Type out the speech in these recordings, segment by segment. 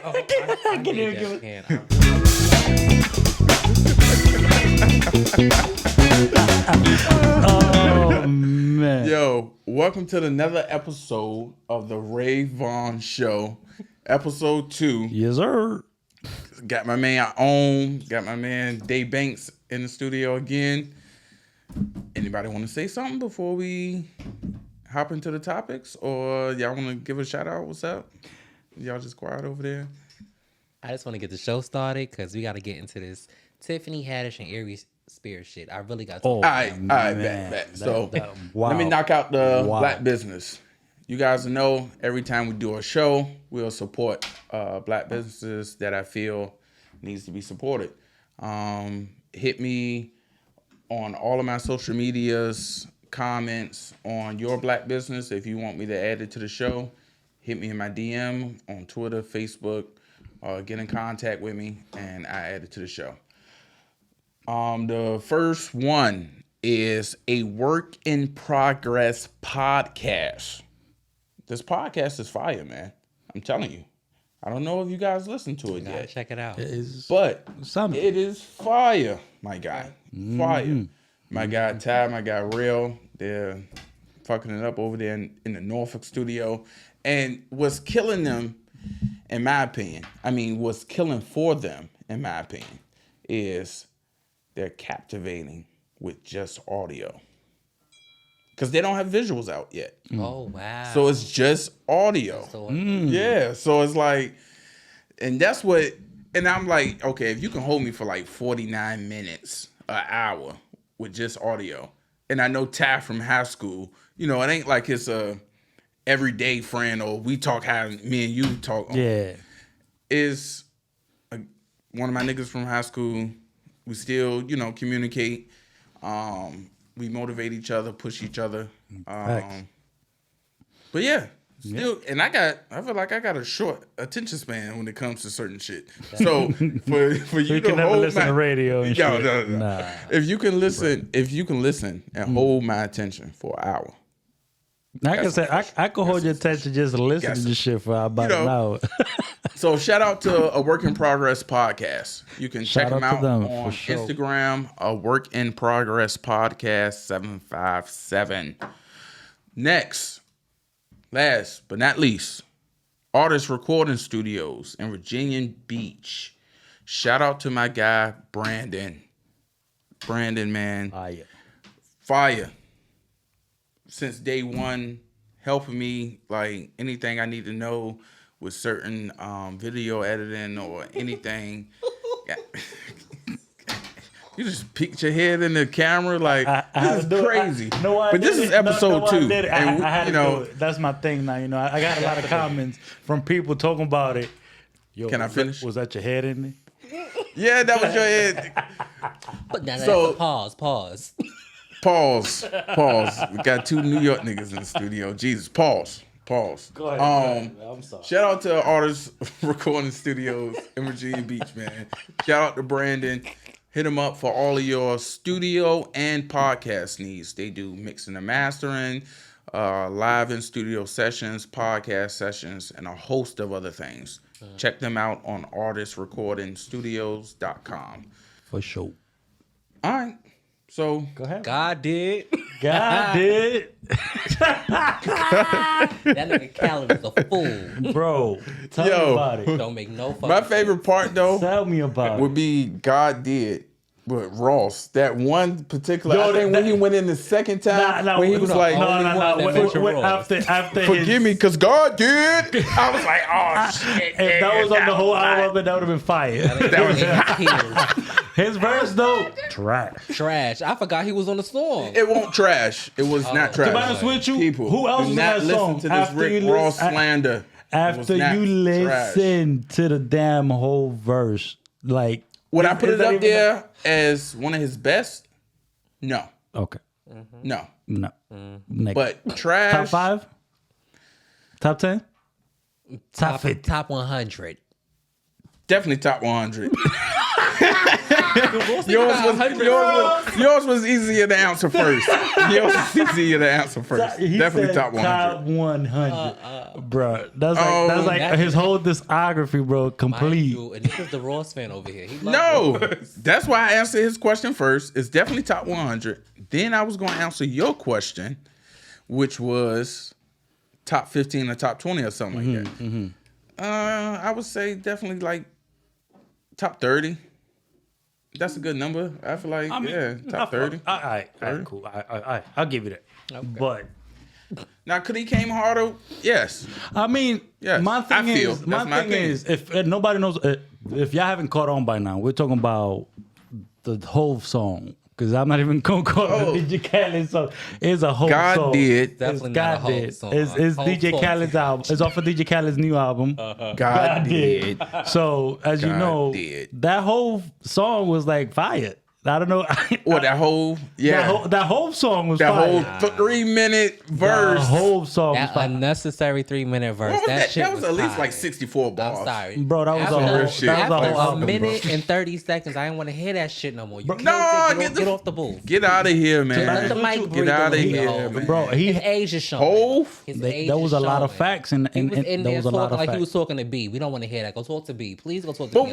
I can even give it. Oh man. Yo, welcome to another episode of the Vaughan Show, episode 2. Yes, sir. Got my man on, got my man iDayBanks in the studio again. Anybody want to say something before we hop into the topics, or y'all want to give a shout out? What's up? Y'all just quiet over there. I just want to get the show started because we got to get into this Tiffany, Haddish, and Aries spirit shit. I really got to. All right, bet. So wow. let me knock out the Wow. black business. You guys know every time we do a show, we'll support black businesses that I feel needs to be supported. Hit me on all of my social medias, comments on your black business. If you want me to add it to the show, hit me in my DM on Twitter, Facebook, get in contact with me, and I add it to the show. The first one is a work in progress podcast. This podcast is fire, man. I'm telling you. I don't know if you guys listen to it yet. Check it out. But something. it is fire, my guy. Fire. My guy Ty, my guy Real, they're fucking it up over there in the Norfolk studio. And what's killing them, in my opinion, what's killing for them, in my opinion, is they're captivating with just audio. Because they don't have visuals out yet. Oh, wow. So it's just audio. Yeah, so it's like, and that's what, and I'm like, okay, if you can hold me for like 49 minutes, an hour with just audio, and I know Ty from high school, it ain't like it's a everyday friend or we talk how me and you talk. Yeah. Is one of my niggas from high school. We still, communicate. We motivate each other, push each other. But yeah, still, and I feel like I got a short attention span when it comes to certain shit. So for you to can never hold listen to radio and shit. No. Nah. If you can listen and hold my attention for an hour. Like I said, I could hold your attention just to listen to this shit for about an hour. So shout out to a Work in Progress podcast. You can check them out on Instagram, a Work in Progress podcast 757. Next, last but not least, Artist Recording Studios in Virginia Beach. Shout out to my guy Brandon. Brandon, man, fire. Since day one, helping me like anything I need to know with certain video editing or anything. You just peeked your head in the camera like this is crazy. But this is episode 2. And I had to do it. That's my thing now. I got a lot of comments from people talking about it. Yo, can I finish? Was that your head in there? Yeah, that was your head. But now so, pause. Pause. We got 2 New York niggas in the studio. Jesus, pause. Go ahead. I'm sorry. Shout out to Artist Recording Studios in Virginia Beach, man. Shout out to Brandon. Hit him up for all of your studio and podcast needs. They do mixing and mastering, live in studio sessions, podcast sessions, and a host of other things. Check them out on artistrecordingstudios.com. For sure. All right. So Go ahead. God did. God did. That nigga Khaled is a fool. Bro, tell me about it. Don't make no fucking my favorite part, though, Tell me about would it. be God did. But Ross, that one particular, I think when he went in the second time, when he was like, after forgive me, because God did. I was like, oh, shit. If that was on the whole album, that would have been fire. His verse, though, trash. I forgot he was on the song. It won't trash. It was not trash. To be honest with you, People, who else do is in not that listen song? to this Rick Ross slander. After you listen to the damn whole verse, like... Would I put it up there as one of his best? No. Okay. No. Next. But trash. Top 5? Top 10? Top 50? Top 100. Definitely top 100. Yours was easier to answer first. Definitely top 100. Top 100, bro. That's like his whole discography, bro. Complete. And this is the Ross fan over here. That's why I answered his question first. It's definitely top 100. Then I was going to answer your question, which was top 15 or top 20 or something like that. Mm-hmm. I would say definitely like top 30. That's a good number. I feel like, top 30. All right, cool. I'll give you that. Okay. But now, could he came harder? Yes. I mean, yes. my thing is, if nobody knows, if y'all haven't caught on by now, we're talking about the whole song. Because I'm not even going to call it DJ Khaled's song. It's a whole song. God did. Definitely not a whole song. It's DJ Khaled's album. It's off of DJ Khaled's new album. God did. So, as you know, that whole song was like fire. I don't know. That whole, that whole song was fire. That whole 3-minute verse. The whole song was fire. Unnecessary 3-minute verse. That was at least like 64 bars. I'm sorry. Bro, that was a whole shit. After a minute and 30 seconds, I didn't want to hear that shit no more. Get off the booth. Get out of here, man. Let the mic breathe. Get out of here, man. Bro, his age is showing. There was a lot of facts, and there was a lot of facts. He was talking to B. We don't want to hear that. Go talk to B. Please go talk to B.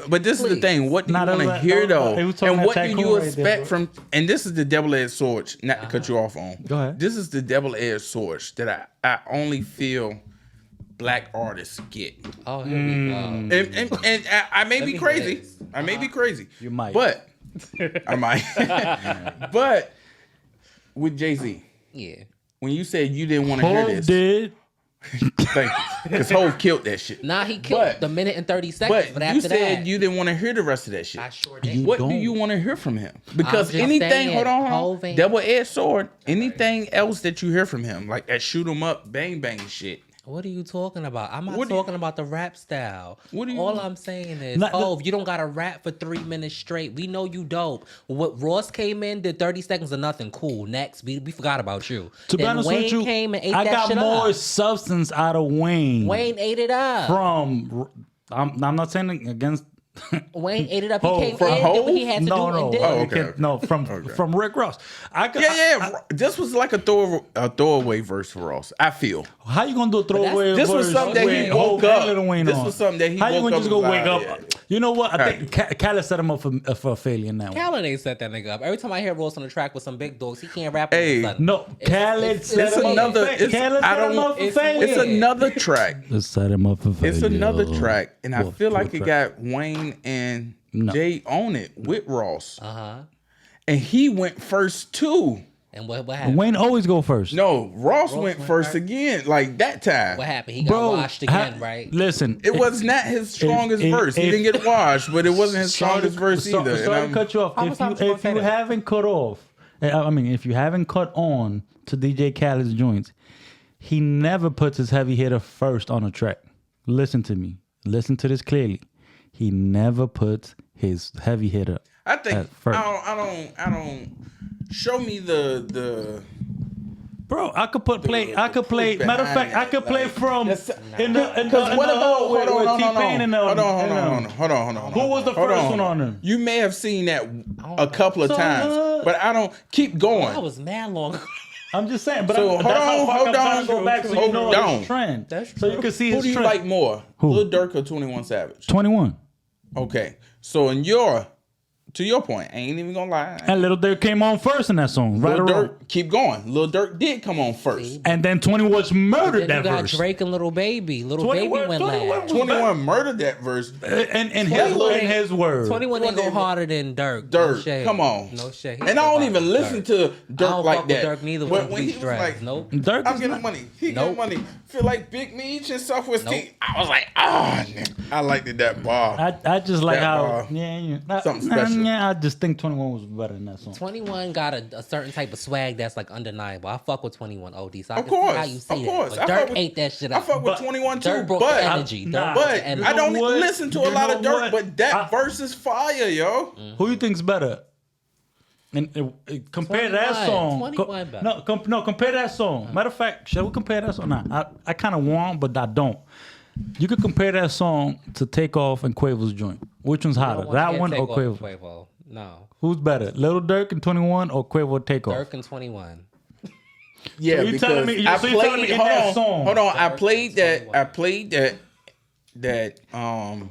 But this is the thing. What do you want to hear, though? And what do you expect from? And this is the double-edged sword. Not to cut you off on. Go ahead. This is the double-edged sword that I only feel black artists get. Oh, here we go. And I may be crazy. I may be crazy. You might. But I might. But with Jay-Z. Yeah. When you said you didn't want to hear this. Did. Thank you. Because Hov killed that shit. Nah, he killed the minute and 30 seconds. But after you said you didn't want to hear the rest of that shit. I sure did. What do you want to hear from him? Because anything, hold on, double-edged sword, anything else that you hear from him, like that shoot 'em up, bang bang shit. What are you talking about? I'm not talking about the rap style. All I'm saying is, you don't got to rap for 3 minutes straight. We know you dope. What Ross came in, did 30 seconds of nothing. Cool. Next, we forgot about you. To be honest with you, came and ate I that shit got more up. substance out of Wayne. Wayne ate it up. I'm not saying against. Wayne ate it up. He came from in, did what he had to do, and did. Okay. No, from Rick Ross. This was like a throwaway verse for Ross. I feel. How you gonna do a throwaway verse? This was something that he woke up. This was something that he woke up. How you gonna just go wake up? Yeah. You know what? I think Khaled set him up for a failure in that one. Khaled ain't set that nigga up. Every time I hear Ross on the track with some big dogs, he can't rap. No, Khaled set him up for failure. It's another track. Let's set him up for failure. It's another track, and I feel like it got Wayne and Jay on it with Ross. And he went first too. And what happened? Wayne always go first. No, Ross went first again, like that time. What happened? He got washed again, right? Listen. It was not his strongest verse. He didn't get washed, but it wasn't his strongest verse either. Sorry to cut you off. If you haven't cut off, if you haven't cut on to DJ Khaled's joints, he never puts his heavy hitter first on a track. Listen to me. Listen to this clearly. He never puts his heavy hitter. I think I don't. Show me the. Bro, I could play. Matter of fact, I could play from Hold on. Who was the first one on them? You may have seen that a couple of times, but I don't. Keep going. That was mad long. I'm just saying, but hold on. Go back so you know his trend. So you can see his trend. Who do you like more, Lil Durk or 21 Savage? 21. Okay, so to your point, I ain't even gonna lie. And Lil Durk came on first in that song. Lil Durk, keep going. Lil Durk did come on first. And then 21 murdered that verse. verse. Drake and Little Baby. Little Baby went last. 21 murdered that verse. And his words. 21 ain't go harder than Durk. Durk, come on. No shit. And I don't even listen to Durk like that. Durk neither when he was like, nope. Durk I'm getting money. He getting money. Feel like Big Meech and self-esteem. I was like, I liked it, that bar. I just like how, something special. Yeah, I just think 21 was better than that song. 21 got a certain type of swag that's like undeniable. I fuck with 21 OD, so I of can course, see how you say of course. that. But Durk ate that shit up. I fuck with 21 too, Durk broke but the energy. But I don't listen to a lot of Durk, but that verse is fire, yo. Who you think's better? And compare that song. 21 better. No, compare that song. Matter of fact, shall we compare that song? Nah, I kind of want, but I don't. You could compare that song to Take Off and Quavo's joint. Which one's hotter, that one or Quavo? No. Who's better, Lil Durk and 21 or Quavo Takeoff? Durk and 21. Yeah, so you telling me? I so played. Telling me in that song. Hold on. I played that.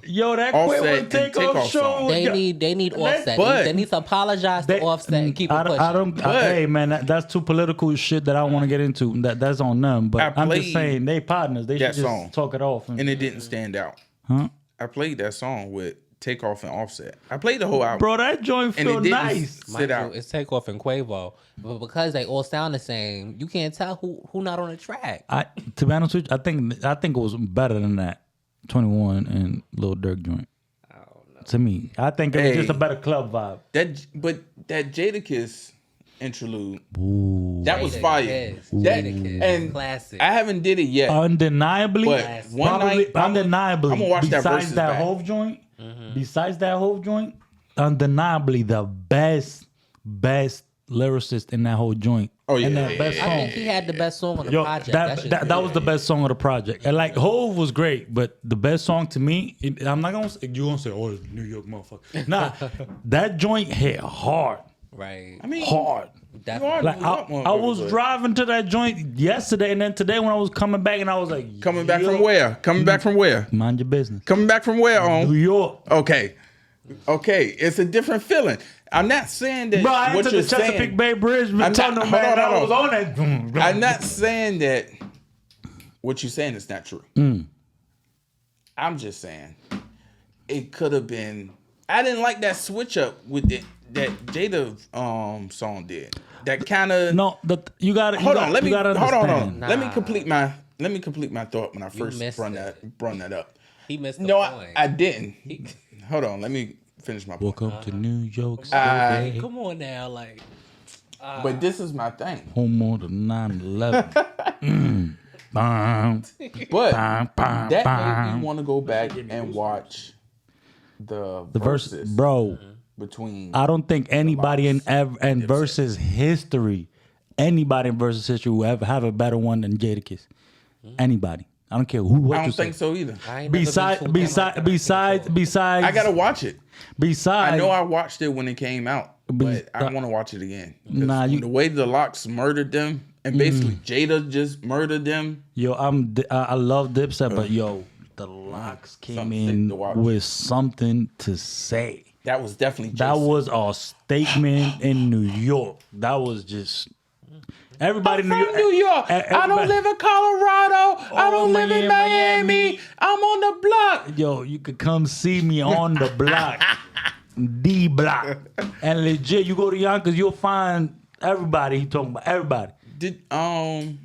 Yo, that Offset Quavo Takeoff show. They need Offset. They need to apologize to Offset and keep it pushing. Hey man, that's too political shit that I don't want to get into. That's on them. But I'm just saying they partners. They should just talk it off. And it didn't stand out. Huh? I played that song with Takeoff and Offset. I played the whole album. Bro, that joint feel nice. It's Takeoff and Quavo, but because they all sound the same, you can't tell who not on the track. To be honest with you, I think it was better than that 21 and Lil Durk joint. I don't know. To me, I think it was just a better club vibe. That Jadakiss interlude, ooh, that was fire. And classic. I haven't did it yet. Undeniably, but one night, undeniably. I'm gonna watch that besides versus that back. Hove joint. Besides that whole joint, undeniably the best lyricist in that whole joint. Oh yeah, and that best song. I think he had the best song on the project. That was the best song of the project. And like Hove was great, but the best song to me, I'm not gonna say, you gonna say, oh, New York motherfucker. Nah, that joint hit hard. Right. I mean, hard. Definitely. Like I was driving to that joint yesterday, and then today when I was coming back, and I was like, coming back from where? Coming back from where? Mind your business. Coming back from where? New York. Okay, it's a different feeling. I'm not saying that. Bro, I what entered you're the Chesapeake saying, Bay Bridge. I was on that. I'm not saying that what you're saying is not true. I'm just saying it could have been. I didn't like that switch up with it that Jada song did. That kind of you got to hold on. Let me understand. Let me complete my thought when I first brought that up. He missed the point. I didn't. Hold on, let me finish my point. Welcome to New York City. Come on now, like. But this is my thing. Home on the 9/11. But that made me want to go back and watch the verses, bro. Between I don't think anybody in versus history, will ever have a better one than Jadakiss. Anybody. I don't care who. I don't think so either. Besides, I gotta watch it. Besides, I know I watched it when it came out, but I want to watch it again. Nah, the way the Locks murdered them, and basically Jada just murdered them. Yo, I love Dipset, but yo, the Locks came in with something to say. That was definitely That was a statement in New York. That was just. Everybody I'm from New York. I don't live in Colorado. I don't live in Miami. I'm on the block. Yo, you could come see me on the block. D block. And legit, you go to Yonkers, you'll find everybody he talking about. Everybody. Did you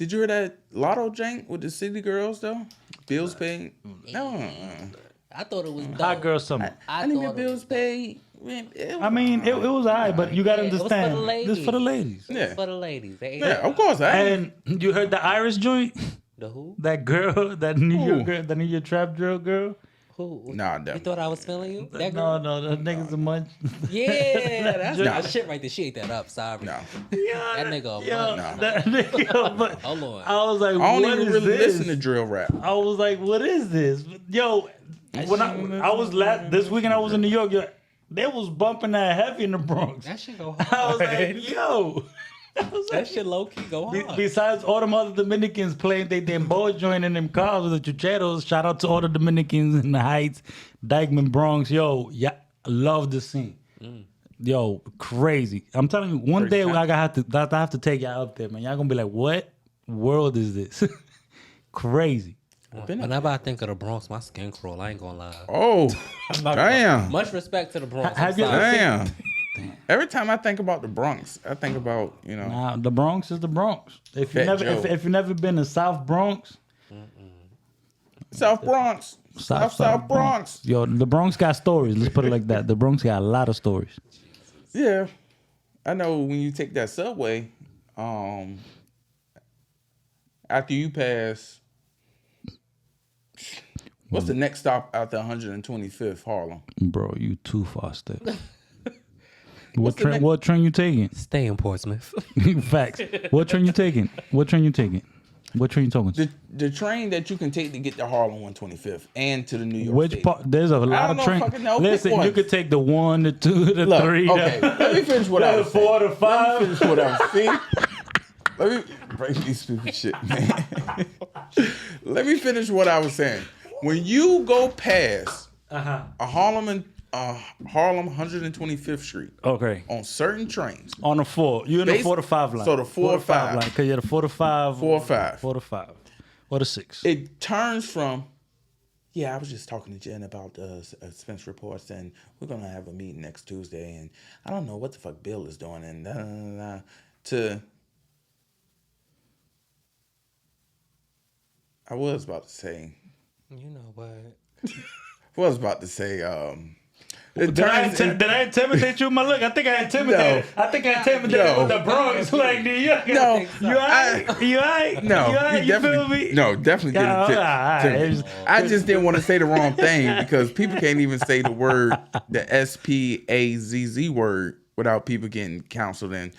hear that Lotto jank with the City Girls though? Bills paid? No. I thought it was dope. Hot Girl Summer. I need my bills paid. I mean, it was alright, but you gotta understand. This for the ladies. Yeah, for the ladies. Yeah, of course. And you heard the Iris joint? The who? That girl, that New York girl, that New York trap drill girl. Who? Nah, you thought I was feeling you? That girl? No, that nigga's a munch. Yeah, that's that shit right there. She ate that up. Sorry. No. That nigga a munch. That nigga, but hold on. I was like, I don't what even is really this? listen to drill rap. I was like, what is this? Yo, when I was this weekend, I was in New York. Yo, they was bumping that heavy in the Bronx. That shit go hard. I was like, yo. That shit low key go hard. Besides all them other Dominicans playing they damn boy joint in them cars with the chucheros, shout out to all the Dominicans in the Heights, Dykeman, Bronx. Yo, yeah, I love the scene. Yo, crazy. I'm telling you, one day I have to take y'all up there, man. Y'all gonna be like, what world is this? Crazy. Whenever I think of the Bronx, my skin crawl. I ain't gonna lie. Oh, damn. Much respect to the Bronx. Damn. Every time I think about the Bronx, I think about, Nah, the Bronx is the Bronx. If you never been to South Bronx, South Bronx, South Bronx. Yo, the Bronx got stories. Let's put it like that. The Bronx got a lot of stories. Yeah, I know when you take that subway, after you pass, what's the next stop after 125th Harlem? Bro, you too far still. What train you taking? Stay in Portsmouth. Facts. What train you taking? What train you talking about? The train that you can take to get to Harlem 125th and to the New York Which State. part? There's a lot of trains. Listen, you could take the 1, the 2, the 3. Okay, let me finish what I was saying. 4, the 5. Let me finish what I was saying. Let me break these stupid shit, man. Let me finish what I was saying. When you go past a Harlem 125th Street, okay, on certain trains, on the 4, you're in the 4 to 5 line. So the 4 to 5 line, because you're the 4 to 5, 4 or 5, 4 to 5, or the 6. It turns from. Yeah, I was just talking to Jen about the expense reports, and we're gonna have a meeting next Tuesday, and I don't know what the fuck Bill is doing, and to. I was about to say. You know what? I was about to say. Did I intimidate you with my look? I think I intimidated. No. I think I intimidated with the Bronx. Like, No, you alright? You alright? No, you alright? You feel me? No, definitely didn't. I just didn't want to say the wrong thing because people can't even say the word, the SPAZZ word, without people getting counseled. And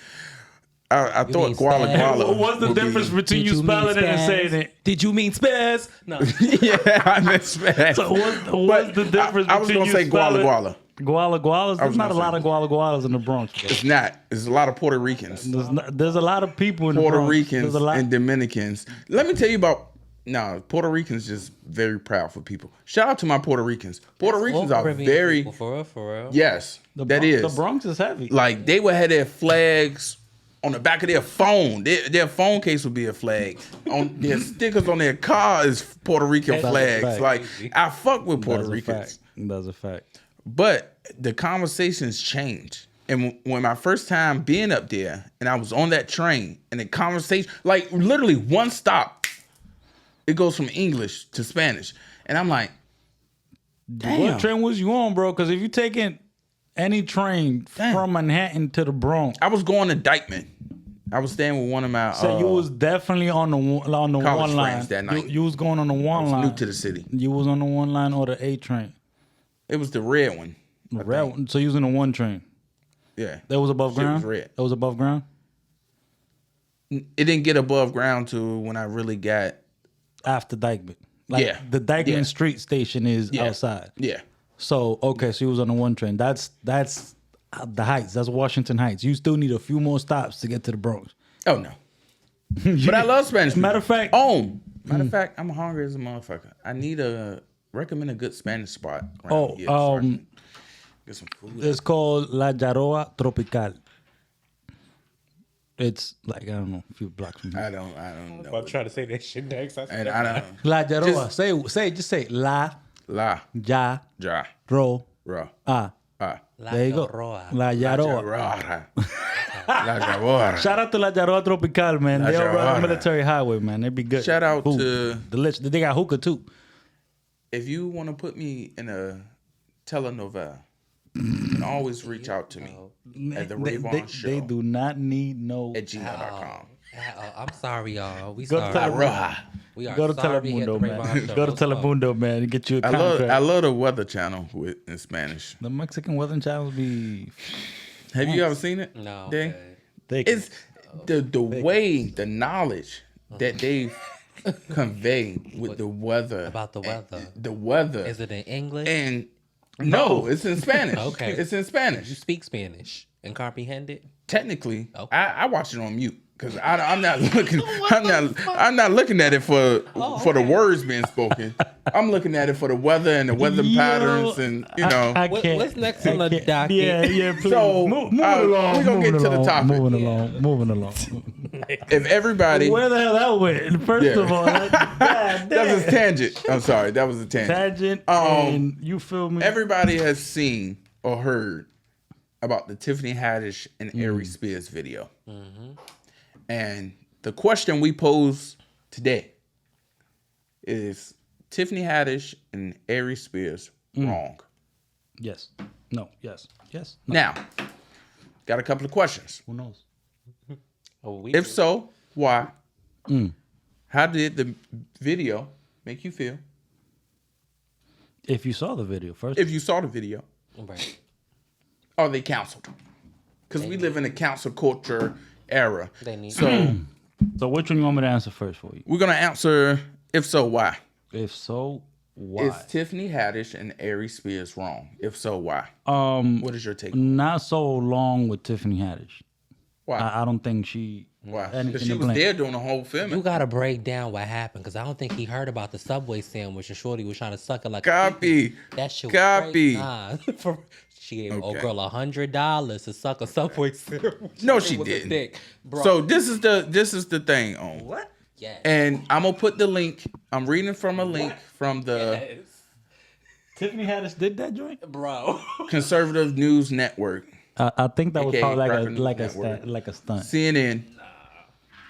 I thought Guala Guala. What's the difference between you spelling it and saying it? Did you mean spaz? No. Yeah, I meant spaz. So what's the difference? I was going to say Guala Guala. Guala Gualas? There's not a lot of Guala Gualas in the Bronx. Bro. It's not. There's a lot of Puerto Ricans. There's a lot of people in the Bronx. Puerto Ricans and Dominicans. Let me tell you about. No, Puerto Ricans just very proudful people. Shout out to my Puerto Ricans. Puerto Ricans are very. For real. Yes, the Bronx is heavy. Like they would have their flags on the back of their phone. Their phone case would be a flag. On their stickers on their car is Puerto Rican flags. Like I fuck with Puerto Ricans. That's a fact. But the conversations change. And when my first time being up there and I was on that train and the conversation, like literally one stop, it goes from English to Spanish. And I'm like, damn. What train was you on, bro? Because if you taking any train from Manhattan to the Bronx. I was going to Dykeman. I was staying with one of my. So you was definitely on the one line. That night. You was going on the one line. New to the city. You was on the one line or the A train. It was the red one. The red one. So you was in the one train. Yeah. That was above ground. It was red. That was above ground. It didn't get above ground to when I really got after Dykeman. Like the Dykeman Street station is outside. Yeah. So okay, so you was on the one train. That's the Heights. That's Washington Heights. You still need a few more stops to get to the Bronx. Oh no. But I love Spanish people. Matter of fact, I'm hungry as a motherfucker. I need recommend a good Spanish spot. Get some food. It's called La Yaroa Tropical. It's like, I don't know, a few blocks from here. I don't know. I'll try to say that shit next. I don't know. La Yaroa. Just say La. La. Ya. Ja. Ro. Ra. Ah. Ah. There you go. La Yaroa. La Yaroa. Shout out to La Yaroa Tropical, man. They are on the military highway, man. They be good. Shout out to delicious. They got hookah too. If you want to put me in a telenovela, you can always reach out to me at the Vaughan Show. They do not need no at gmail.com. I'm sorry, y'all. We go sorry. We are go to sorry Telemundo, man. Go to Telemundo, man, and get you a contract. I love the Weather Channel in Spanish. The Mexican Weather Channel be. Have you ever seen it? No. It's the way, the knowledge that they convey with the weather. About the weather. The weather. Is it in English? And no, it's in Spanish. Okay. It's in Spanish. You speak Spanish and comprehend it? Technically, okay. I watch it on mute because I'm not looking. I'm not looking at it for the words being spoken. I'm looking at it for the weather and the weather patterns and What's next on the docket? Yeah. Please. So move along. We're gonna get to the topic. Moving along. If everybody, where the hell that went? First of all, that was a tangent. I'm sorry, that was a tangent. And you feel me? Everybody has seen or heard about the Tiffany Haddish and Aries Spears video. Mm-hmm. And the question we pose today is Tiffany Haddish and Aries Spears wrong? Yes. No. Yes. No. Now, got a couple of questions. Who knows? If so, why? How did the video make you feel? If you saw the video first. If you saw the video. Right. Are they counseled? Because we live in a counsel culture era. They need so So which one you want me to answer first for you? We're going to answer, if so, why? If so, why? Is Tiffany Haddish and Aries Spears wrong? If so, why? What is your take? Not so long with Tiffany Haddish. Why? I don't think she... Why? Because she was there doing the whole film. You got to break down what happened, because I don't think he heard about the Subway sandwich and Shorty was trying to suck it like Copy. That shit was Copy. She gave old girl $100 to suck a Subway sandwich. No, she didn't. So this is the thing on what? Yeah. And I'm gonna put the link. I'm reading from a link from the Tiffany Haddish did that joint, bro. Conservative News Network. I think that was probably like a stunt. CNN.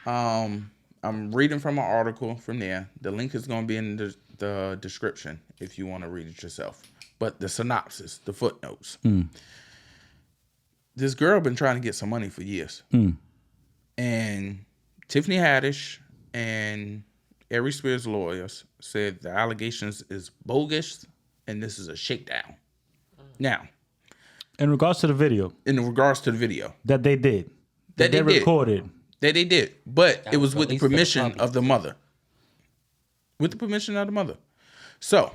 I'm reading from an article from there. The link is gonna be in the description if you want to read it yourself. But the synopsis, the footnotes. This girl been trying to get some money for years. And Tiffany Haddish and Aries Spears lawyers said the allegations is bogus and this is a shakedown. Now, in regards to the video. That they did. That they recorded. That they did. But it was with the permission of the mother. With the permission of the mother. So...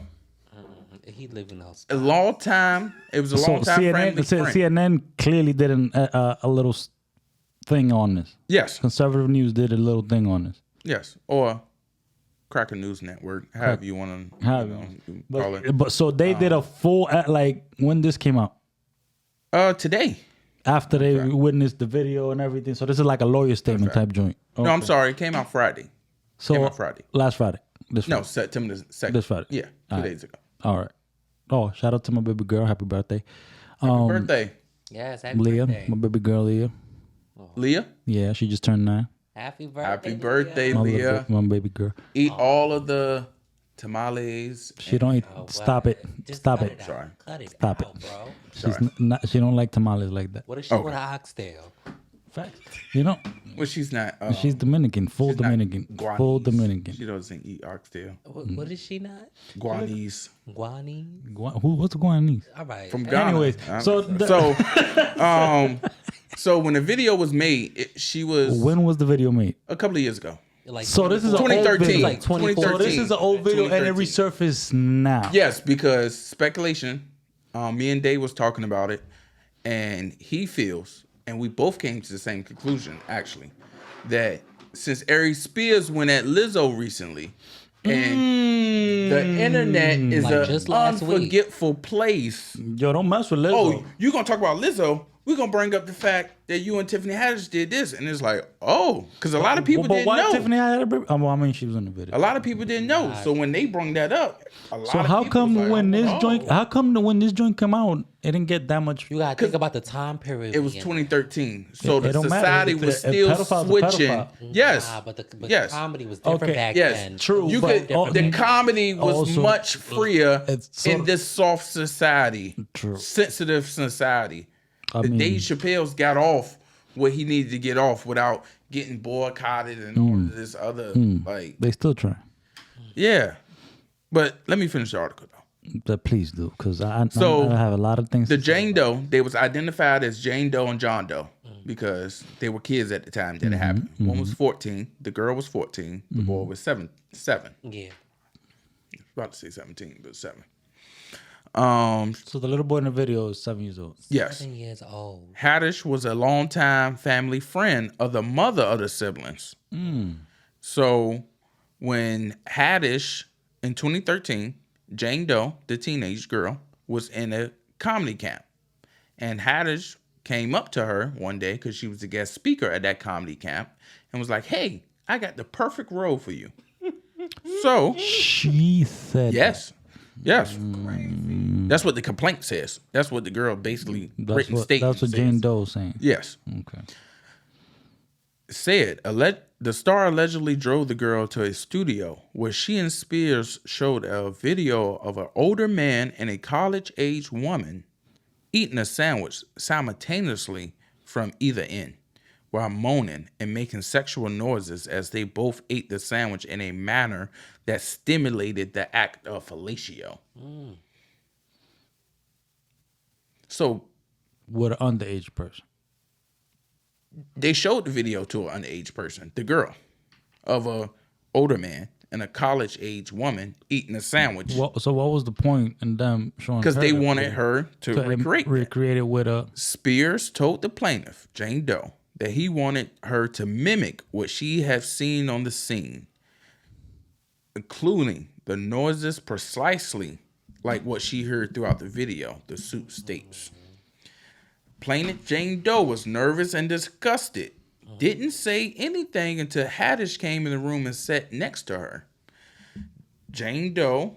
He living else. It was a long time friendly friend. CNN clearly did a little thing on this. Yes. Conservative News did a little thing on this. Yes. Or Cracker News Network, however you want to call it. But so they did a full, like, when this came out? Today. After they witnessed the video and everything. So this is like a lawyer statement type joint. Okay. No, I'm sorry. It came out Friday. Last Friday. September 2nd. This Friday. Yeah, 2 days ago. All right. Oh, shout out to my baby girl. Happy birthday. Happy birthday. Yes, happy Leah, birthday. my baby girl Leah. Leah? Yeah, she just turned 9. Happy birthday. Happy birthday, Leah. My baby girl. Eat all of the tamales. She don't eat. Stop it. Stop it. Sorry. Cut it Stop out, it. bro. She's not. She don't like tamales like that. What if she want an oxtail? Facts. You know. Well, she's not. She's Dominican. Full Dominican. Full Dominican. She doesn't eat oxtail. What is she not? Guanese. Guanese? What's Guanese? All right. From Ghana. Anyways, so when the video was made, she was. When was the video made? A couple of years ago. Like so this is 2013. Like 2013. So this is an old video and it resurfaced now. Yes, because speculation. Me and Dave was talking about it, and he feels, and we both came to the same conclusion actually, that since Aries Spears went at Lizzo recently, and the internet is an unforgetful place. Yo, don't mess with Lizzo. Oh, you gonna talk about Lizzo? We're gonna bring up the fact that you and Tiffany Haddish did this, and it's like, oh, because a lot of people didn't know. Tiffany Haddish? I mean, she was in the video. A lot of people didn't know, so when they brought that up, how come when this joint come out, it didn't get that much? You gotta think about the time period. It was 2013, so the society was still switching. Yes, but the comedy was different back then. True. The comedy was much freer in this soft society, sensitive society. Dave Chappelle's got off what he needed to get off without getting boycotted and all of this other like. They still try. Yeah, but let me finish the article though. But please do, because I have a lot of things. The Jane Doe, they was identified as Jane Doe and John Doe because they were kids at the time that it happened. One was 14, the girl was 14, the boy was 7. Yeah, about to say 17, but 7. So the little boy in the video is 7 years old. Yes. 7 years old. Haddish was a longtime family friend of the mother of the siblings. So when Haddish, in 2013, Jane Doe, the teenage girl, was in a comedy camp. And Haddish came up to her one day because she was a guest speaker at that comedy camp and was like, hey, I got the perfect role for you. So she said yes. Yes. That's what the complaint says. That's what the girl basically written statement says. That's what Jane Doe saying. Yes. Okay. Said, the star allegedly drove the girl to a studio where she and Spears showed a video of an older man and a college-age woman eating a sandwich simultaneously from either end, while moaning and making sexual noises as they both ate the sandwich in a manner that stimulated the act of fellatio. So, with an underage person. they showed the video to an underage person, the girl, of a older man and a college-age woman eating a sandwich. So what was the point in them showing? Because they wanted her to recreate it with a. Spears told the plaintiff, Jane Doe, that he wanted her to mimic what she had seen on the scene, including the noises precisely like what she heard throughout the video, the suit states. Plaintiff Jane Doe was nervous and disgusted. Didn't say anything until Haddish came in the room and sat next to her. Jane Doe,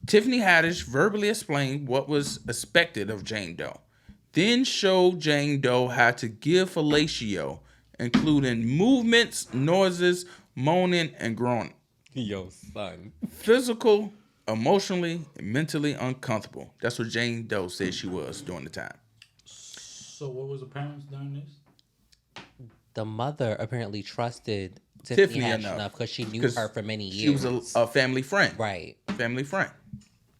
Tiffany Haddish verbally explained what was expected of Jane Doe, then showed Jane Doe how to give fellatio, including movements, noises, moaning, and groaning. Yo, son. Physical, emotionally, and mentally uncomfortable. That's what Jane Doe said she was during the time. So what was the parents doing this? The mother apparently trusted Tiffany enough because she knew her for many years. She was a family friend. Right. Family friend.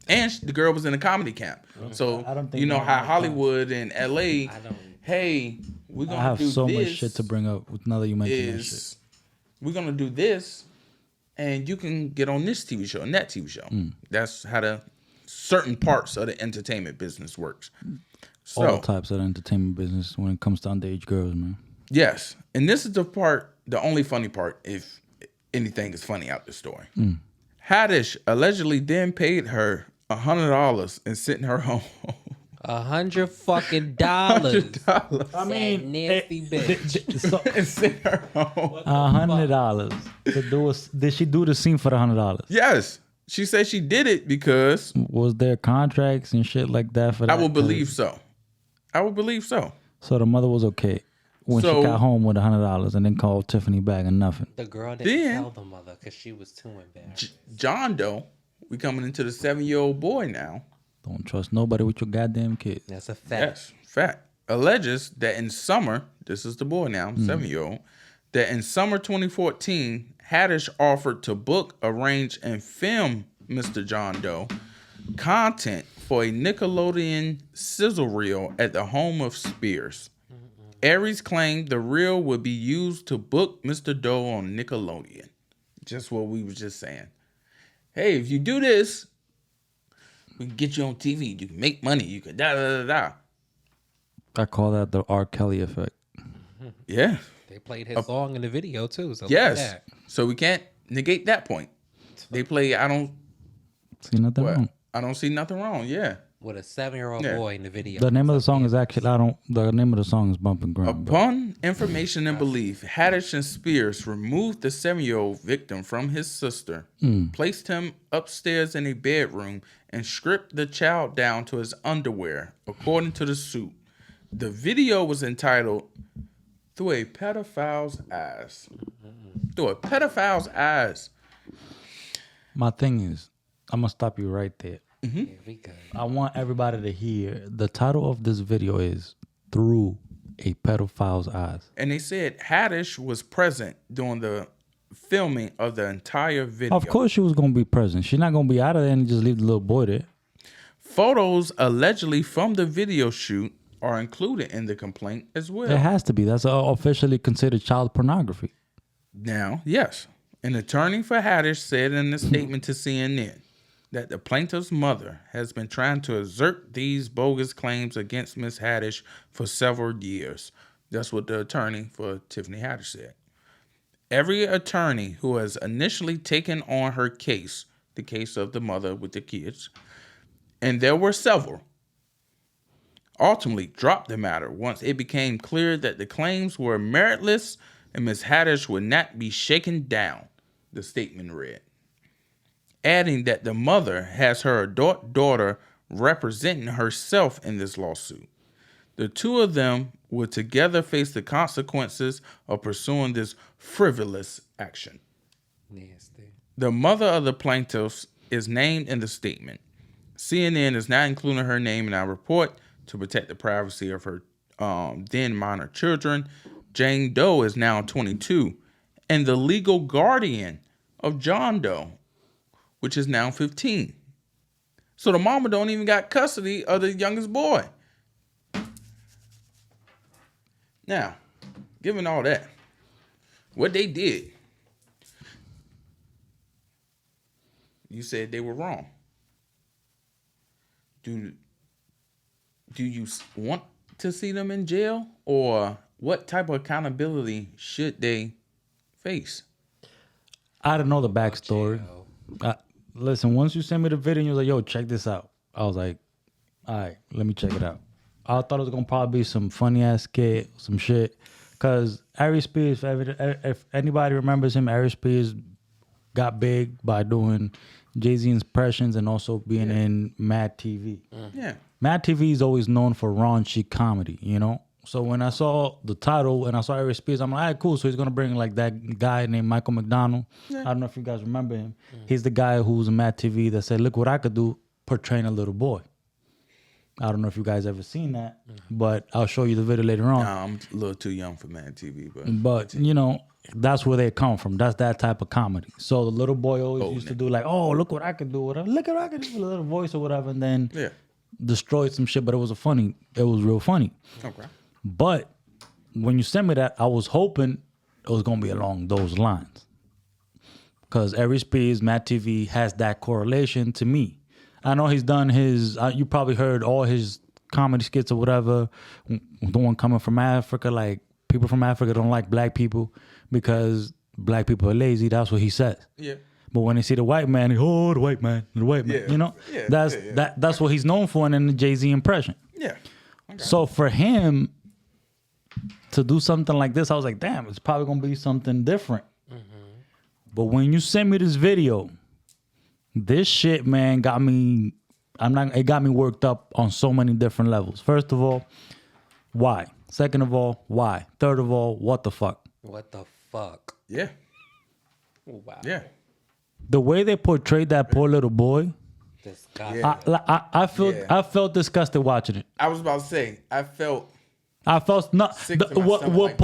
And the girl was in a comedy camp. So, I don't think you know how Hollywood and LA, hey, we're going to do this. I have so much shit to bring up now that you mention this shit. We're going to do this, and you can get on this TV show and that TV show. That's how the certain parts of the entertainment business works. So, all types of entertainment business when it comes to underage girls, man. Yes. And this is the only funny part, if anything is funny out the story. Haddish allegedly then paid her $100 and sent her home. $100 fucking $100. I mean, nasty bitch. And sent her home. $100. Did she do the scene for the $100? Yes. She said she did it because... Was there contracts and shit like that for that? I would believe so. So the mother was okay when she got home with $100 and then called Tiffany back and nothing. The girl didn't tell the mother because she was too embarrassed. John Doe, we coming into the 7-year-old boy now. Don't trust nobody with your goddamn kids. That's a fact. Yes, fact. Alleges that in summer, this is the boy now, 7-year-old, that in summer 2014, Haddish offered to book, arrange, and film Mr. John Doe content for a Nickelodeon sizzle reel at the home of Spears. Aries claimed the reel would be used to book Mr. Doe on Nickelodeon. Just what we was just saying. Hey, if you do this, we can get you on TV. You can make money. You can da-da-da-da. I call that the R. Kelly effect. Yeah. They played his song in the video, too. So yes. So we can't negate that point. They play, I don't see nothing wrong. I don't see nothing wrong, yeah. With a 7-year-old boy in the video. The name of the song is actually, the name of the song is Bump and Grind. Upon information and belief, Haddish and Spears removed the 7-year-old victim from his sister, placed him upstairs in a bedroom, and stripped the child down to his underwear, according to the suit. The video was entitled, Through a Pedophile's Eyes. Through a Pedophile's Eyes. My thing is, I'm going to stop you right there. Yeah, we good. I want everybody to hear the title of this video is Through a Pedophile's Eyes. And they said Haddish was present during the filming of the entire video. Of course she was going to be present. She's not going to be out of there and just leave the little boy there. Photos allegedly from the video shoot are included in the complaint as well. It has to be. That's officially considered child pornography. Now, yes. An attorney for Haddish said in a statement to CNN that the plaintiff's mother has been trying to assert these bogus claims against Miss Haddish for several years. That's what the attorney for Tiffany Haddish said. Every attorney who has initially taken on her case, the case of the mother with the kids, and there were several, ultimately dropped the matter once it became clear that the claims were meritless and Miss Haddish would not be shaken down, the statement read. Adding that the mother has her adult daughter representing herself in this lawsuit. The two of them would together face the consequences of pursuing this frivolous action. Nasty. The mother of the plaintiffs is named in the statement. CNN is not including her name in our report to protect the privacy of her then minor children. Jane Doe is now 22 and the legal guardian of John Doe, which is now 15. So the mama don't even got custody of the youngest boy. Now, given all that, what they did, you said they were wrong. Do you want to see them in jail, or what type of accountability should they face? I don't know the backstory. Listen, once you sent me the video and you was like, yo, check this out. I was like, all right, let me check it out. I thought it was going to probably be some funny-ass skit, some shit. Because Aries Spears, if anybody remembers him, Aries Spears got big by doing Jay-Z impressions and also being in Mad TV. Yeah. Mad TV is always known for raunchy comedy, you know? So when I saw the title and I saw Aries Spears, I'm like, all right, cool. So he's going to bring like that guy named Michael McDonald. Yeah. I don't know if you guys remember him. He's the guy who's in Mad TV that said, look what I could do portraying a little boy. I don't know if you guys ever seen that, but I'll show you the video later on. Nah, I'm a little too young for Mad TV. But you know, that's where they come from. That's that type of comedy. So the little boy always used to do like, oh, look what I could do. Whatever. Look what I could do with a little voice or whatever. And then destroyed some shit, but it was real funny. Okay. But when you sent me that, I was hoping it was going to be along those lines. Because Aries Spears, Mad TV has that correlation to me. I know he's done his, you probably heard all his comedy skits or whatever. The one coming from Africa, like people from Africa don't like black people because black people are lazy. That's what he says. Yeah. But when they see the white man, the white man. Yeah. You know, that's what he's known for in the Jay-Z impression. Yeah. Okay. So for him to do something like this, I was like, damn, it's probably gonna be something different. But when you sent me this video, this shit, man, got me. It got me worked up on so many different levels. First of all, why? Second of all, why? Third of all, what the fuck? What the fuck? Yeah. Wow. Yeah. The way they portrayed that poor little boy. I felt disgusted watching it. I was about to say, I felt not. What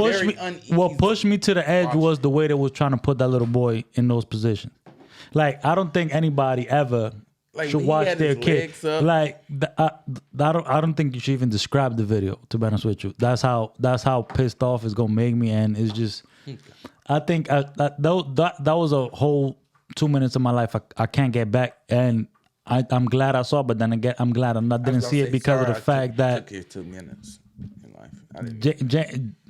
pushed me to the edge was the way they was trying to put that little boy in those positions. Like, I don't think anybody ever should watch their kid. Like, I don't think you should even describe the video, to be honest with you. That's how pissed off it's gonna make me, and it's just. I think that was a whole 2 minutes of my life I can't get back, and I'm glad I saw it, but then again, I'm glad I didn't see it because of the fact that. Took you 2 minutes in life.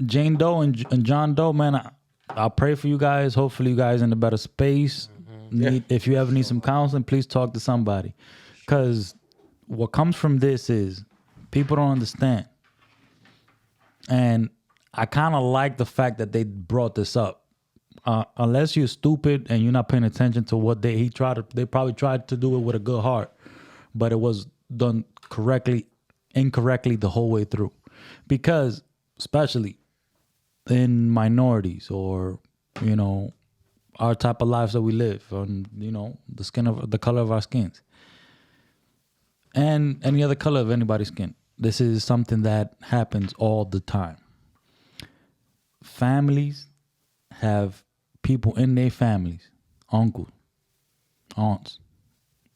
Jane Doe and John Doe, man, I pray for you guys. Hopefully, you guys in a better space. If you ever need some counseling, please talk to somebody. Because what comes from this is people don't understand. And I kind of like the fact that they brought this up. Unless you're stupid and you're not paying attention to what they probably tried to do it with a good heart. But it was done incorrectly the whole way through. Because especially in minorities or, you know, our type of lives that we live, on, you know, the color of our skins, and any other color of anybody's skin. This is something that happens all the time. Families have people in their families, uncles, aunts,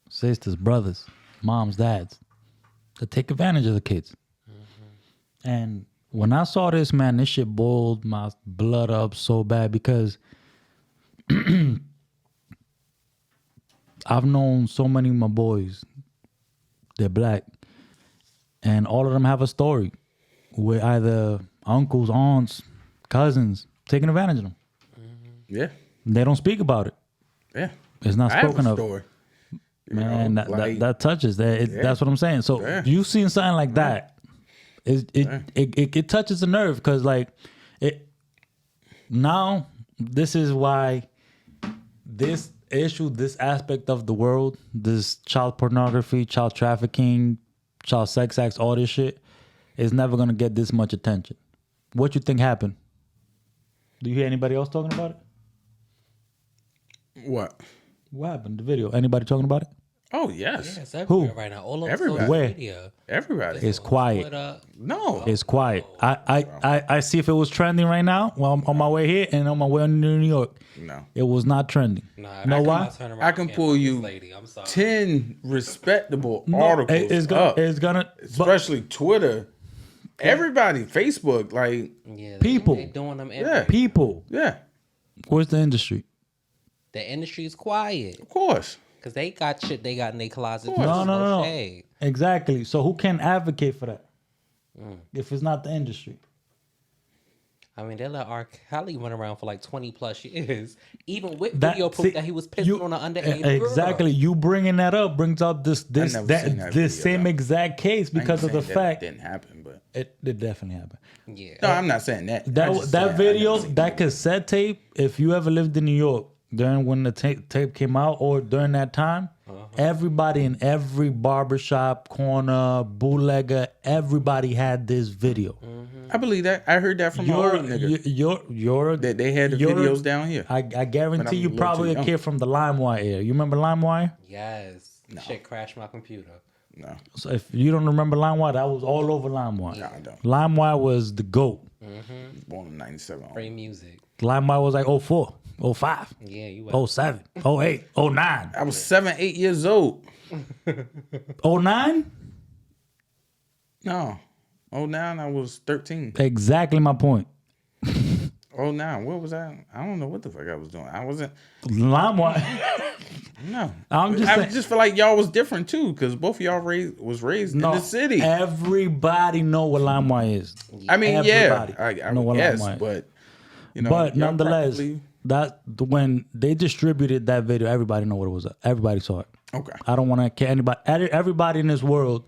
sisters, brothers, moms, dads, that take advantage of the kids. And when I saw this, man, this shit boiled my blood up so bad because I've known so many of my boys, they're black, and all of them have a story with either uncles, aunts, cousins taking advantage of them. Yeah. They don't speak about it. Yeah. It's not spoken of. Story. Man, that touches that. That's what I'm saying. So you seen something like that, it touches the nerve because like it. Now this is why this issue, this aspect of the world, this child pornography, child trafficking, child sex acts, all this shit is never gonna get this much attention. What you think happened? Do you hear anybody else talking about it? What happened? The video. Anybody talking about it? Oh yes. Yes, everywhere right now. All over social media. Everybody. It's quiet. No. It's quiet. I see if it was trending right now. Well, I'm on my way here and on my way to New York. No. It was not trending. Nah, know why? I can pull you 10 respectable articles. It's gonna especially Twitter. Everybody, Facebook, like people. They doing them. People. Yeah. Where's the industry? The industry is quiet. Of course. Because they got shit they got in their closet. No. Exactly. So who can advocate for that? If it's not the industry. I mean, they let R. Kelly went around for like 20 plus years, even with video proof that he was pissing on an underage girl. Exactly. You bringing that up brings up this same exact case because of the fact it didn't happen, but it definitely happened. Yeah. No, I'm not saying that. That video, that cassette tape. If you ever lived in New York during when the tape came out or during that time, everybody in every barbershop corner, bootlegger, everybody had this video. I believe that. I heard that from my old nigga. That they had the videos down here. I guarantee you probably a kid from the LimeWire era. You remember LimeWire? Yes. No. Shit crashed my computer. No. So if you don't remember LimeWire, that was all over LimeWire. No, I don't. LimeWire was the GOAT. Born in 97. Free music. LimeWire was like 04, 05. Yeah, you were. 07, 08, 09. I was 7, 8 years old. 09? No. 09, I was 13. Exactly my point. 09, what was I? I don't know what the fuck I was doing. I wasn't. LimeWire. No. I just feel like y'all was different too, because both of y'all was raised in the city. Everybody know what LimeWire is. I mean, everybody I know what LimeWire is. But, you know. But nonetheless, that when they distributed that video, everybody know what it was. Everybody saw it. Okay. I don't want to care anybody. Everybody in this world,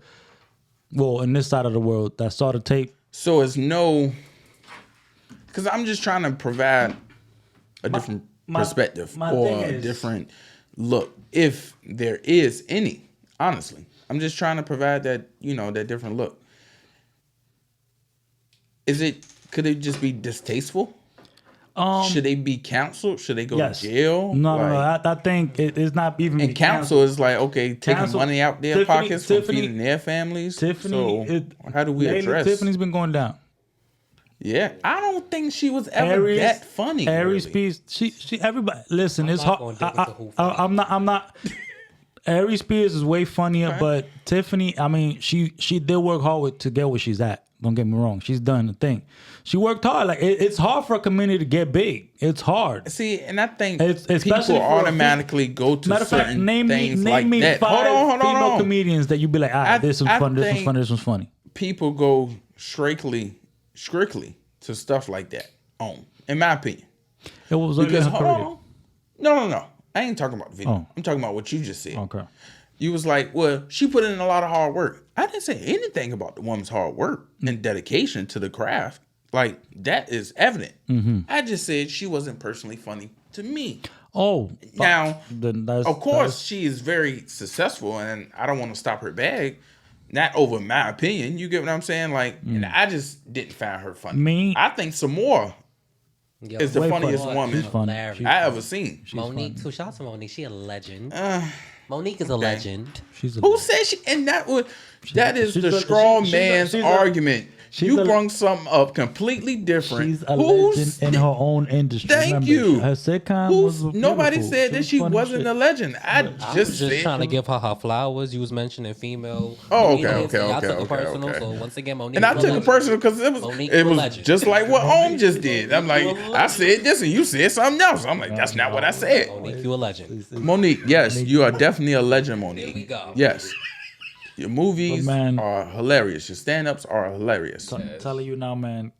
well, in this side of the world, that saw the tape. So it's no, because I'm just trying to provide a different perspective or a different look, if there is any. Honestly, I'm just trying to provide that, that different look. Could it just be distasteful? Should they be counseled? Should they go to jail? No. I think it's not even. And counsel is like, okay, taking money out their pockets for feeding their families. Tiffany, so how do we address? Tiffany's been going down. Yeah, I don't think she was ever that funny. Aries really. Spears, she everybody. Listen, it's hard. I'm not. Aries Spears is way funnier, but Tiffany, I mean, she did work hard to get where she's at. Don't get me wrong. She's done the thing. She worked hard. Like it's hard for a community to get big. It's hard. See, and I think people automatically go to certain things like that. Hold on. Comedians that you be like, this was funny. This was funny. This was funny. People go strictly to stuff like that. In my opinion, it was because hold on. No. I ain't talking about the video. I'm talking about what you just said. Okay. You was like, well, she put in a lot of hard work. I didn't say anything about the woman's hard work and dedication to the craft. Like, that is evident. Mm-hmm. I just said she wasn't personally funny to me. Oh. Now, of course, she is very successful, and I don't want to stop her bag. Not over my opinion. You get what I'm saying? Like, and I just didn't find her funny. I think Samora is the funniest woman I ever seen. Monique, too. Shout out to Monique. She a legend. Monique is a legend. Who said she? And that is the straw man's argument. You brung something up completely different. She's a legend in her own industry. Thank you. Her sitcom was nobody said that she wasn't a legend. I was just trying to give her flowers. You was mentioning female. Oh, okay. I took it personal. So once again, Monique. And I took it personal because it was just like what Om just did. I'm like, I said this and you said something else. I'm like, that's not what I said. Monique, you a legend. Monique, yes, you are definitely a legend, Monique. There we go. Yes. Your movies are hilarious. Your stand-ups are hilarious. I'm telling you now, man.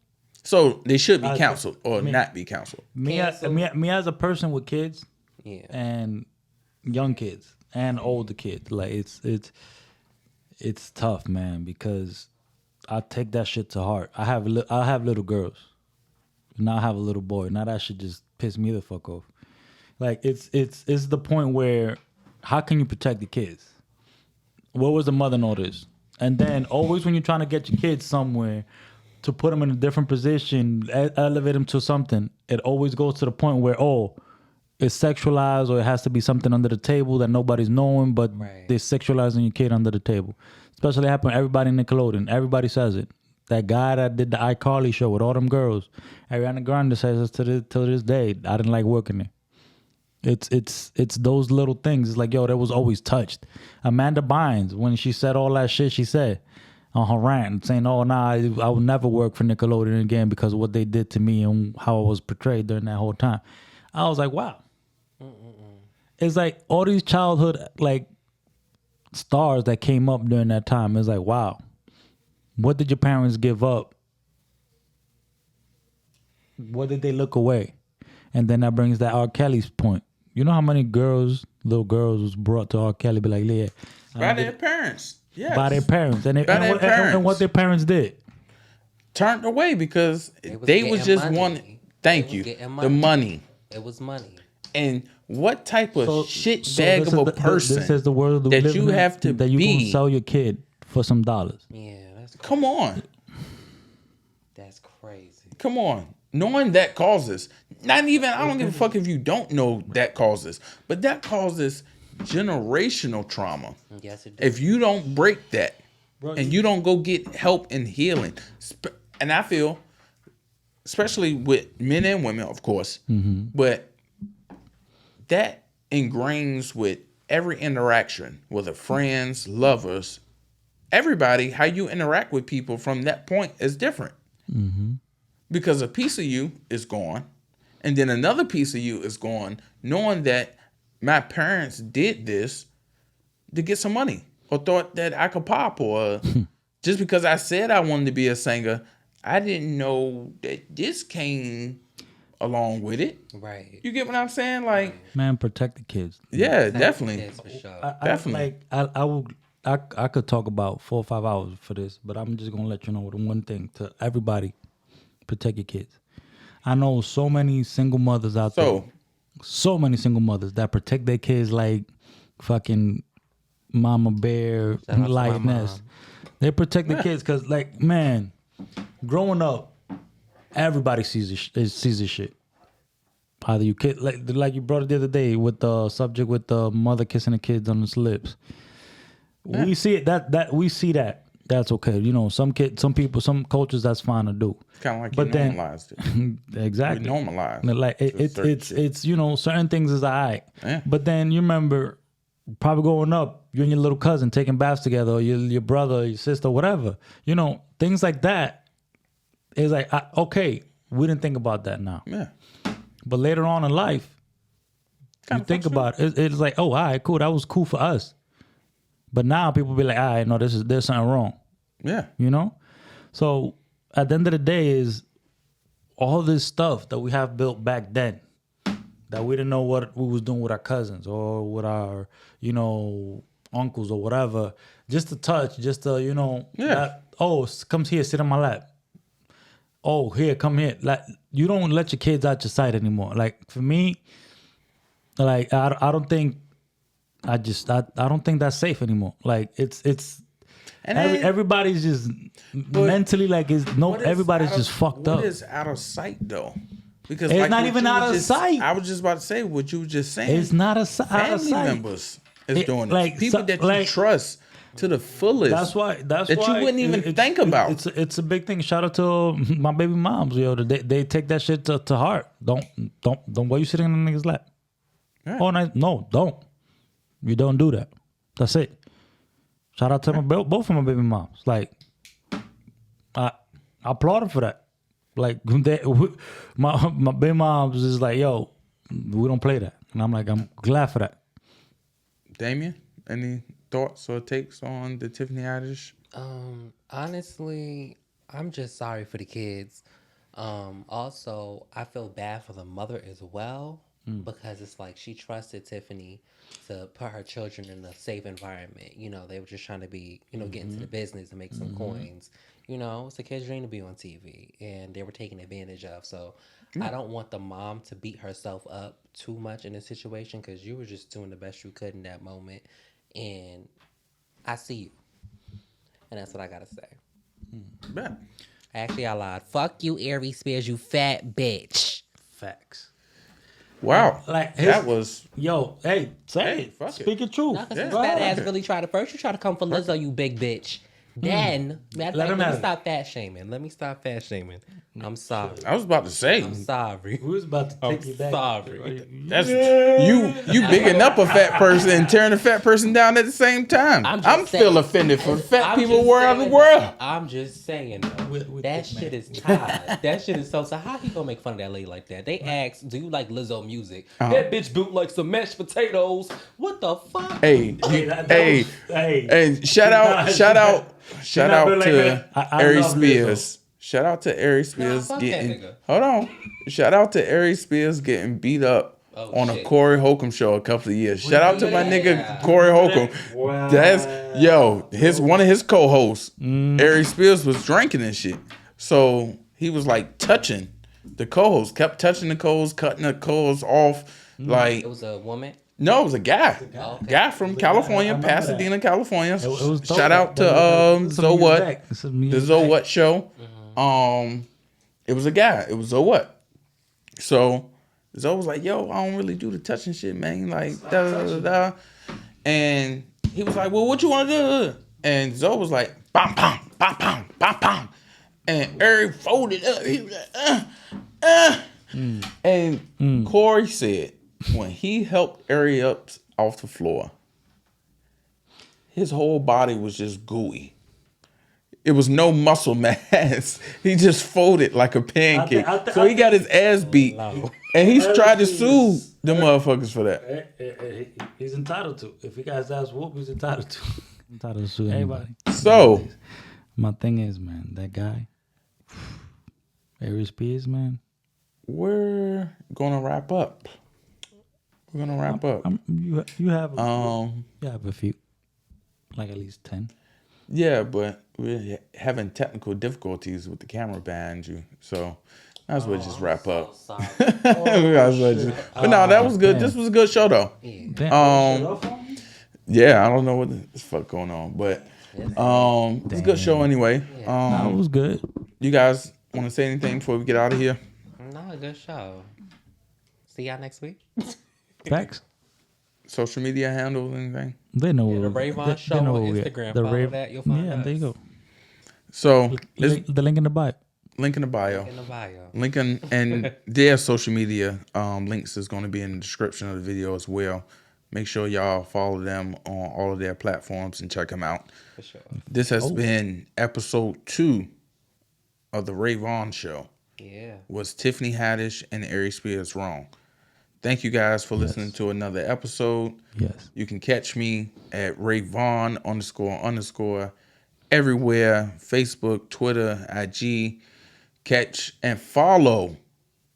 So they should be counseled or not be counseled. Me as a person with kids, and young kids and older kids, like it's tough, man, because I take that shit to heart. I have little girls, and I have a little boy. Now that shit just piss me the fuck off. Like it's the point where how can you protect the kids? What was the mother notice? And then always when you're trying to get your kids somewhere to put them in a different position, elevate them to something, it always goes to the point where, it's sexualized or it has to be something under the table that nobody's knowing, but they're sexualizing your kid under the table. Especially happened to everybody in Nickelodeon. Everybody says it. That guy that did the iCarly show with all them girls, Ariana Grande says it to this day. I didn't like working there. It's those little things. It's like, that was always touched. Amanda Bynes, when she said all that shit she said, on her rant saying, "Oh, nah, I will never work for Nickelodeon again because of what they did to me and how I was portrayed during that whole time." I was like, wow. It's like all these childhood like stars that came up during that time. It's like, wow, what did your parents give up? What did they look away? And then that brings that R. Kelly's point. You know how many little girls was brought to R. Kelly, be like, yeah. By their parents. Yes. By their parents. And what their parents did. Turned away because they was just wanting, thank you, the money. It was money. And what type of shit bag of a person this is the world that you have to that you be. Can sell your kid for some dollars. Yeah, that's crazy. Come on. That's crazy. Come on. Knowing that causes, not even, I don't give a fuck if you don't know that causes, but that causes generational trauma. Yes, it does. If you don't break that and you don't go get help and healing, and I feel, especially with men and women, of course, but that ingrains with every interaction, whether friends, lovers, everybody, how you interact with people from that point is different. Because a piece of you is gone, and then another piece of you is gone, knowing that my parents did this to get some money, or thought that I could pop, or just because I said I wanted to be a singer, I didn't know that this came along with it. Right. You get what I'm saying? Like, man, protect the kids. Yeah, definitely. Kids for sure. Definitely. I could talk about 4 or 5 hours for this, but I'm just gonna let you know the one thing to everybody: protect your kids. I know so many single mothers out there. So many single mothers that protect their kids like fucking mama bear, lioness. They protect the kids because, like, man, growing up, everybody sees this shit. Either you kid, like you brought it the other day with the subject with the mother kissing the kids on the lips. Yeah. We see it. That we see that. That's okay. You know, some people, some cultures, that's fine to do. It's kind of like but you normalized it. Exactly. We normalized. Like it's you know, certain things is alright. Yeah. But then you remember, probably growing up, you and your little cousin taking baths together, or your brother, your sister, whatever. You know, things like that. It's like okay, we didn't think about that now. Yeah. But later on in life, you think about it. It's like, oh, all right, cool. That was cool for us. But now people be like, all right, no, there's something wrong. Yeah. You know? So at the end of the day is all this stuff that we have built back then that we didn't know what we was doing with our cousins or with our, you know, uncles or whatever. Just to touch, just to, you know, come here, sit on my lap. Oh, here, come here. Like, you don't let your kids out your sight anymore. Like, for me, like, I don't think that's safe anymore. Like, it's and everybody's just mentally like everybody's just fucked up. What is out of sight though? Because it's like not even out of sight. I was just about to say what you were just saying. It's not out of sight. Family members is doing it. People that you trust to the fullest. That's why you wouldn't even think about. It's a big thing. Shout out to my baby moms, yo. They take that shit to heart. Don't. Why you sitting on the nigga's lap? Yeah. Oh no, don't. You don't do that. That's it. Shout out to both of my baby moms. Like, I applaud them for that. Like, my baby moms is like, yo, we don't play that, and I'm like, I'm glad for that. Damien, any thoughts or takes on the Tiffany Haddish? Honestly, I'm just sorry for the kids. Also, I feel bad for the mother as well because it's like she trusted Tiffany to put her children in a safe environment. You know, they were just trying to be, you know, get into the business and make some coins. You know, it's a kid's dream to be on TV, and they were taken advantage of. So I don't want the mom to beat herself up too much in this situation because you were just doing the best you could in that moment. And I see you. And that's what I got to say. Bet. Actually, I lied. Fuck you, Aries Spears, you fat bitch. Facts. Wow. Like that was... Yo, hey, say it. Speak it true. Because his fat ass really tried to... First, you try to come for Lizzo, you big bitch. Then let me stop fat shaming. I'm sorry. I was about to say. I'm sorry. We was about to take you back. Sorry. That's you bigging up a fat person and tearing a fat person down at the same time. I'm still offended for fat people around the world. I'm just saying though, that shit is tired. That shit is so how he gonna make fun of that lady like that? They asked, do you like Lizzo music? That bitch built like some mashed potatoes. What the fuck? Hey, shout out to Aries Spears. Shout out to Aries Spears Shout out to Aries Spears getting beat up on a Corey Holcomb show a couple of years. Shout out to my nigga Corey Holcomb. Wow. That's one of his co-hosts, Aries Spears, was drinking and shit. So he was like touching the co-host, kept touching the co-host, cutting the co-host off. Like it was a woman. No, it was a guy. Guy from California, Pasadena, California. Shout out to Zo What, the Zo What show. It was a guy. It was Zo What. So Zo was like, "Yo, I don't really do the touching shit, man. Like da da da da." And he was like, "Well, what you want to do?" And Zo was like, "Bam, bam, bam, bam, bam, bam." And Eric folded up. He was like, And Corey said, when he helped Aries up off the floor, his whole body was just gooey. It was no muscle mass. He just folded like a pancake. So he got his ass beat. And he's tried to sue the motherfuckers for that. He's entitled to. If he got his ass whooped, he's entitled to sue anybody. So, my thing is, man, that guy, Aries Spears, man. We're going to wrap up. You have a few, like at least 10. Yeah, but we're having technical difficulties with the camera behind you, so might as well just wrap up. But no, that was good. Damn. This was a good show though. Yeah, I don't know what the fuck going on, but it's a good show anyway. It was good. You guys want to say anything before we get out of here? No, a good show. See y'all next week. Facts. Social media handles, anything? They know. The Vaughan Show on Instagram. Follow that. You'll find us. There you go. So the link in the bio. Link in the bio. And their social media links is going to be in the description of the video as well. Make sure y'all follow them on all of their platforms and check them out. For sure. This has been episode 2 of the Vaughan Show. Yeah. Was Tiffany Haddish and Aries Spears wrong? Thank you guys for listening to another episode. Yes. You can catch me at Vaughan __ everywhere. Facebook, Twitter, IG. Catch and follow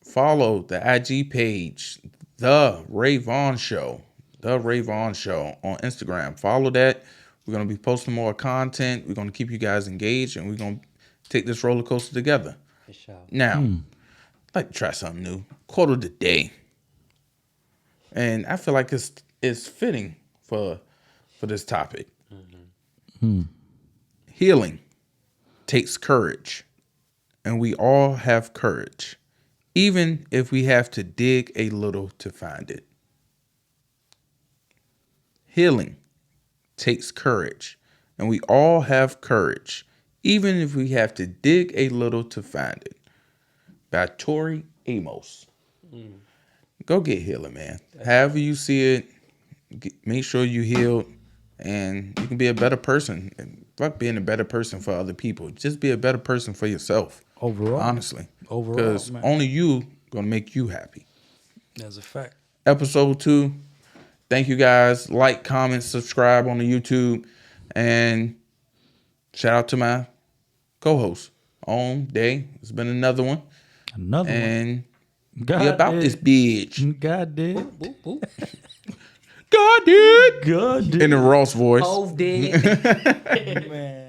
the IG page, The Vaughan Show. The Vaughan Show on Instagram. Follow that. We're going to be posting more content. We're going to keep you guys engaged, and we're going to take this roller coaster together. For sure. Now, I'd like to try something new. Quote of the day. And I feel like it's fitting for this topic. Healing takes courage, and we all have courage, even if we have to dig a little to find it. Healing takes courage, and we all have courage, even if we have to dig a little to find it. By Tori Amos. Go get healing, man. However you see it, make sure you heal, and you can be a better person. And fuck being a better person for other people. Just be a better person for yourself. Overall. Honestly. Because only you gonna make you happy. That's a fact. Episode 2. Thank you guys. Like, comment, subscribe on the YouTube. And shout out to my co-host, On Day. It's been another one. And God be about did. This bitch. God did. God did. God did. In the Ross voice. Oh, did. Man.